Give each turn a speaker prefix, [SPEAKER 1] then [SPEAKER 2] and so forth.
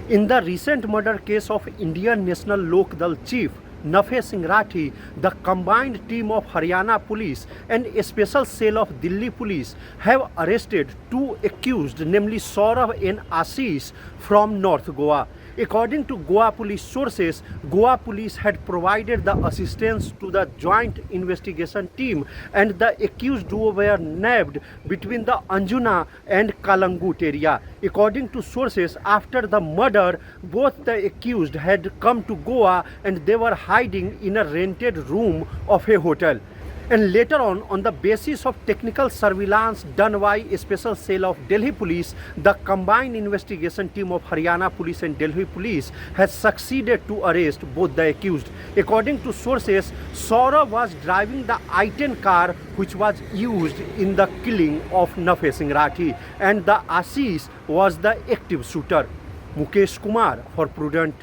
[SPEAKER 1] In the recent murder case of Indian National Lok Dal chief Nabbed Singh Rathee, the combined team of Haryana police and a special cell of Delhi police have arrested two accused, namely Saurav and Ashish from North Goa. According to Goa police sources, Goa police had provided the assistance to the joint investigation team and the accused were nabbed between the Anjuna and Kalangut area. According to sources, after the murder, both the accused had come to Goa and they were hiding in a rented room of a hotel. And later on the basis of technical surveillance done by a special cell of Delhi police, the combined investigation team of Haryana police and Delhi police has succeeded to arrest both the accused. According to sources, Saurav was driving the I-10 car which was used in the killing of Nabbed Singh Rathee, and the Ashish was the active shooter. Mukesh Kumar for Prudent.